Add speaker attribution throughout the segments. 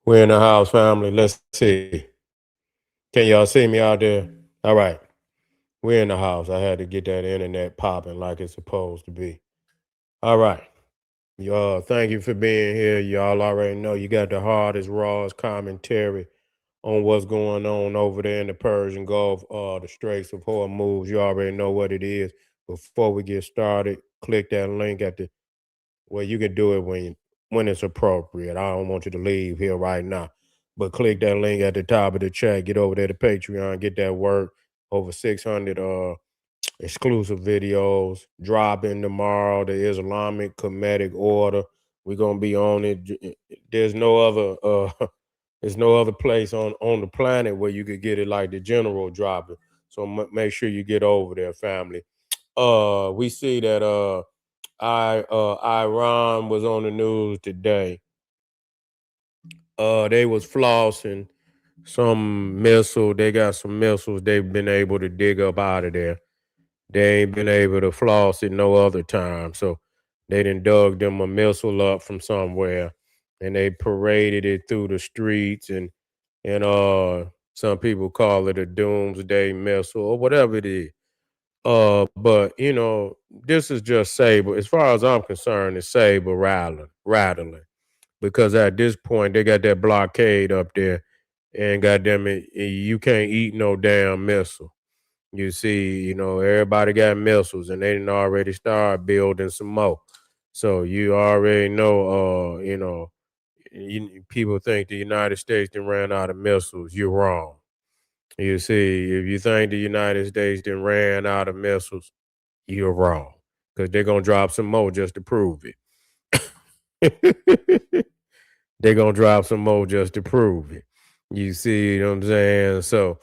Speaker 1: We're in the house, family. Let's see. Can y'all see me out there? All right. We're in the house. I had to get that internet popping like it's supposed to be. All right. Y'all, thank you for being here. Y'all already know you got the hardest, rawest commentary on what's going on over there in the Persian Gulf, the Straits of Hormuz. You already know what it is. Before we get started, click that link at the well, you can do it when it's appropriate. I don't want you to leave here right now. But click that link at the top of the chat. Get over there to Patreon. Get that work. Over 600 exclusive videos dropping tomorrow. The Islamic Comedic Order. We're gonna be on it. There's no other there's no other place on the planet where you could get it like the general dropping. So make sure you get over there, family. We see that Iran was on the news today. They was flossing some missile. They got some missiles they've been able to dig up out of there. They ain't been able to floss it no other time. So they done dug them a missile up from somewhere and they paraded it through the streets and some people call it a doomsday missile or whatever it is. But this is just Saber. As far as I'm concerned, it's Saber rattling. Because at this point they got that blockade up there, and goddamn it, you can't eat no damn missile. You see, everybody got missiles, and they didn't already start building some more. So you already know, people think the United States done ran out of missiles. You're wrong. You see, if you think the United States done ran out of missiles, you're wrong. Because they're gonna drop some more just to prove it. They're gonna drop some more just to prove it. You see what I'm saying? So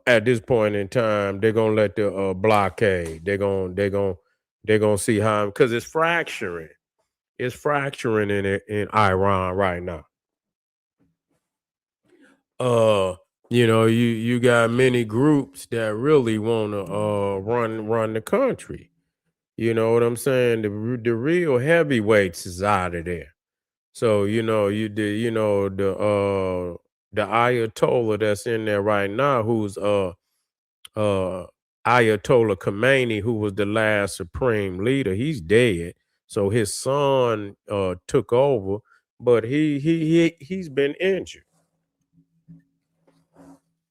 Speaker 1: at this point in time, they're gonna let the blockade. They're gonna see how because it's fracturing. It's fracturing in Iran right now. uh you got many groups that really want to run the country. You know what I'm saying? The real heavyweights is out of there. So the Ayatollah that's in there right now, who's uh Ayatollah Khomeini, who was the last supreme leader. He's dead. So his son took over, but he's been injured.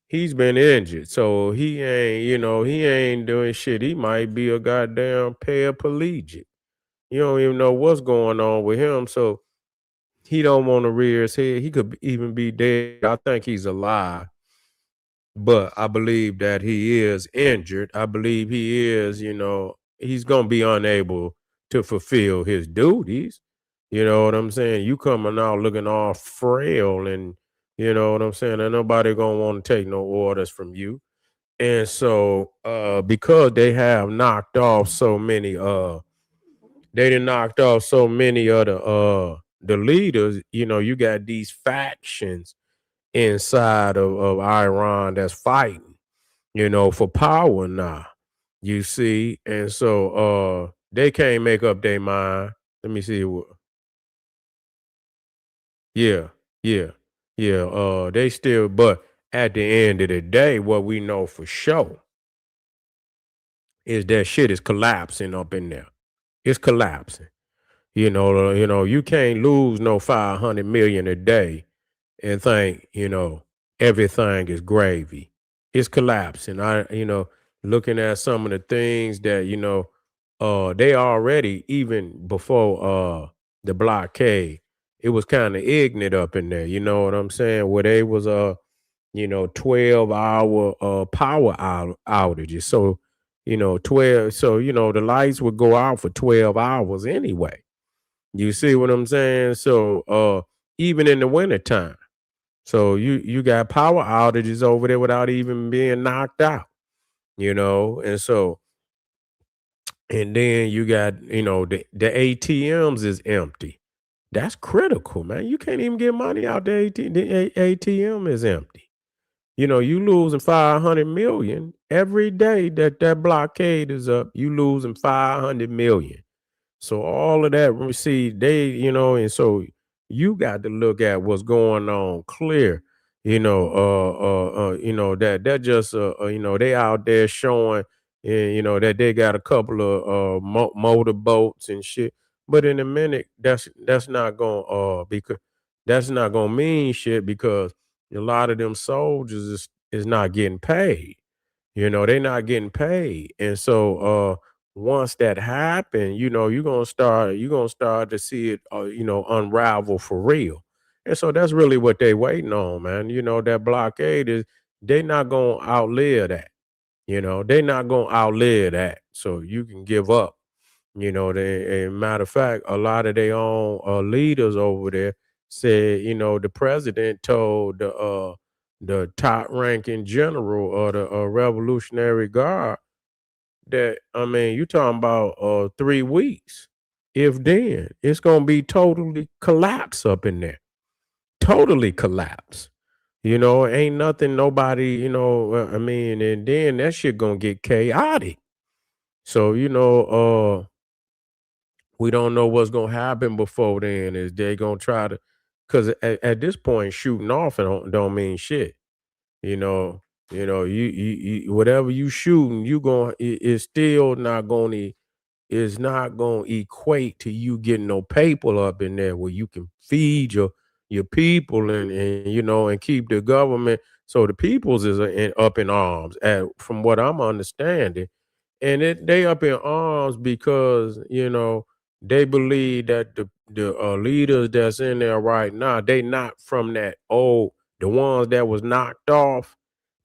Speaker 1: He's been injured. So he ain't doing shit. He might be a goddamn paraplegic. You don't even know what's going on with him. So he don't want to rear his head. He could even be dead. I think he's alive, but I believe that he is injured. I believe he is, he's gonna be unable to fulfill his duties. You know what I'm saying? You coming out looking all frail, and you know what I'm saying, and nobody gonna want to take no orders from you. And so because they done knocked off so many of the leaders. You got these factions inside of Iran that's fighting, for power now. You see, and so they can't make up their mind. Let me see. Yeah, yeah, yeah. They still, but at the end of the day, what we know for sure is that shit is collapsing up in there. It's collapsing. You can't lose no 500 million a day and think, everything is gravy. It's collapsing. Looking at some of the things that, they already, even before the blockade, it was kind of ignorant up in there. You know what I'm saying? Where they was 12-hour power outages. So, 12, so the lights would go out for 12 hours anyway. You see what I'm saying? So even in the wintertime. So you got power outages over there without even being knocked out, and so and then you got, the ATMs is empty. That's critical, man. You can't even get money out the ATM. The ATM is empty. You losing 500 million every day that blockade is up. You losing 500 million. So all of that, see, and so you got to look at what's going on clear. That just they out there showing, that they got a couple of motor boats and shit. But in a minute, that's not gonna because that's not gonna mean shit because a lot of them soldiers is not getting paid. They not getting paid. And so once that happen, you're gonna start to see it unravel for real. And so that's really what they waiting on, man. That blockade is they not gonna outlive that. They not gonna outlive that. So you can give up. Matter of fact, a lot of their own leaders over there said, the president told the top ranking general of the Revolutionary Guard that, I mean, you talking about 3 weeks. If then, it's gonna be totally collapse up in there. Totally collapse. Ain't nothing nobody, I mean, and then that shit gonna get chaotic. So, we don't know what's gonna happen before then. Is they gonna try to? Because at this point, shooting off don't mean shit. You know, you whatever you shooting, you going it's still not gonna it's not gonna equate to you getting no paper up in there where you can feed your people and keep the government. So the peoples is up in arms, from what I'm understanding, and they up in arms because they believe that the leaders that's in there right now, they not from that old, the ones that was knocked off,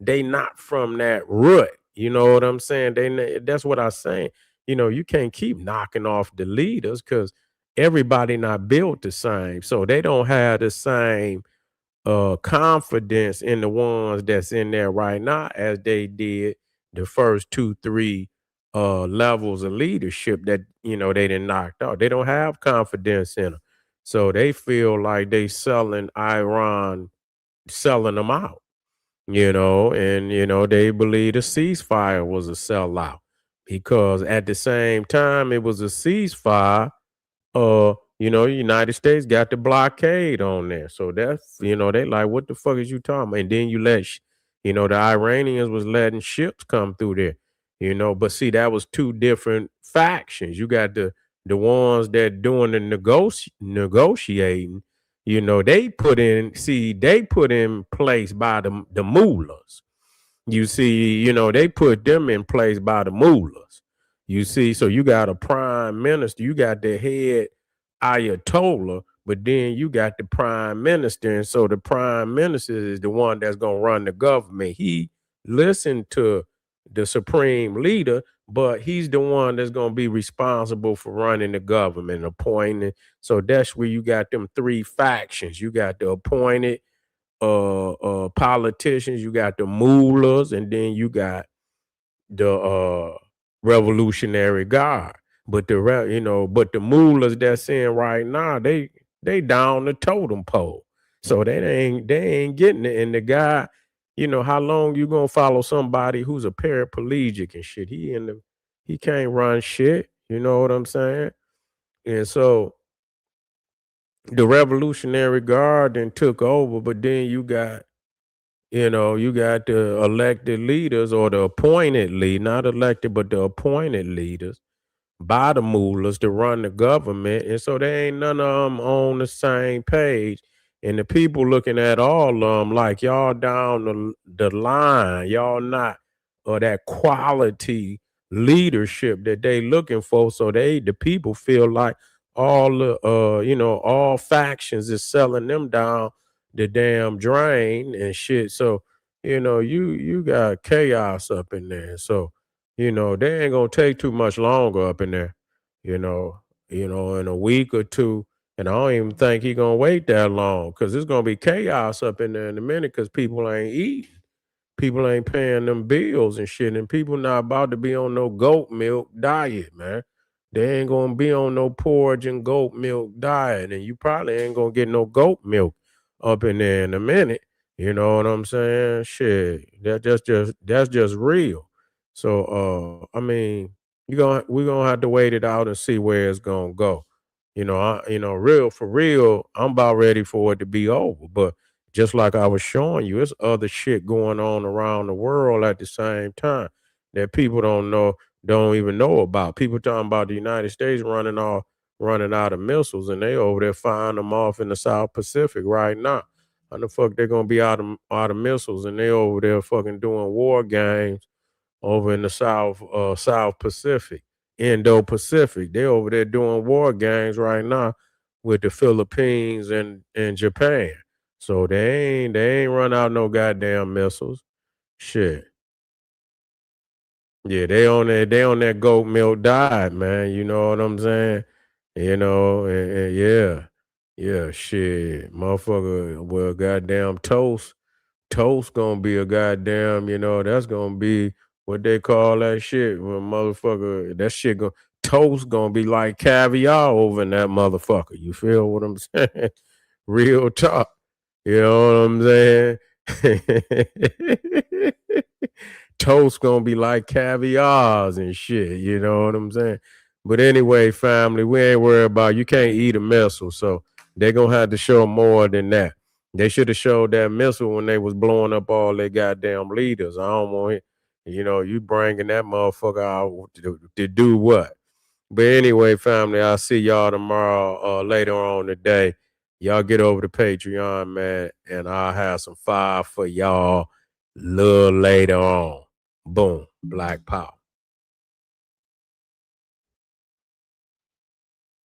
Speaker 1: they not from that rut. You know what I'm saying? That's what I'm saying. You can't keep knocking off the leaders because everybody not built the same, so they don't have the same confidence in the ones that's in there right now as they did the first 2 3 levels of leadership that they didn't knocked out. They don't have confidence in them, so they feel like they selling Iran, selling them out. And they believe the ceasefire was a sellout because at the same time it was a ceasefire, United States got the blockade on there. So they like, what the fuck is you talking about? And then the Iranians was letting ships come through there, but see, that was two different factions. You got the ones that doing the negotiating, they put in place by the mullahs. You see, they put them in place by the mullahs. You see, so you got a prime minister, you got the head Ayatollah, but then you got the prime minister. And so the prime minister is the one that's going to run the government. He listened to the supreme leader, but he's the one that's going to be responsible for running the government, appointing. So that's where you got them three factions. You got the appointed politicians, you got the mullahs, and then you got the Revolutionary Guard. But but the mullahs that's in right now, they down the totem pole. So they ain't getting it. And the guy, how long you gonna follow somebody who's a paraplegic and shit? He can't run shit. You know what I'm saying? And so the Revolutionary Guard then took over, but then you got the elected leaders or the appointed lead, not elected, but the appointed leaders by the mullahs to run the government. And so they ain't none of them on the same page. And the people looking at all of them like y'all down the line, y'all not or that quality leadership that they looking for. So the people feel like all factions is selling them down the damn drain and shit. So, you got chaos up in there. So, they ain't gonna take too much longer up in there, you know, in a week or two. And I don't even think he gonna wait that long because it's gonna be chaos up in there in a minute because people ain't eating. People ain't paying them bills and shit, and people not about to be on no goat milk diet, man. They ain't gonna be on no porridge and goat milk diet, and you probably ain't gonna get no goat milk up in there in a minute. You know what I'm saying? Shit, that's just real. So, I mean, we're gonna have to wait it out and see where it's gonna go. real for real, I'm about ready for it to be over. But just like I was showing you, it's other shit going on around the world at the same time that people don't even know about. People talking about the United States running out of missiles, and they over there firing them off in the South Pacific right now. How the fuck they gonna be out of missiles, and they over there fucking doing war games over in the South Pacific, Indo-Pacific. They over there doing war games right now with the Philippines and Japan. So they ain't run out no goddamn missiles. Shit. Yeah, they on that goat milk diet, man. You know what I'm saying? And yeah. Yeah, shit. Motherfucker, well, goddamn toast gonna be a goddamn, that's gonna be what they call that shit. When motherfucker, that shit toast gonna be like caviar over in that motherfucker. You feel what I'm saying? Real talk. You know what I'm saying? Toast gonna be like caviars and shit. You know what I'm saying? But anyway, family, we ain't worried about you can't eat a missile, so they're gonna have to show more than that. They should have showed that missile when they was blowing up all their goddamn leaders. I don't want it. You bringing that motherfucker out to do what? But anyway, family, I'll see y'all tomorrow, later on today. Y'all get over to Patreon, man, and I'll have some fire for y'all a little later on. Boom, Black Power.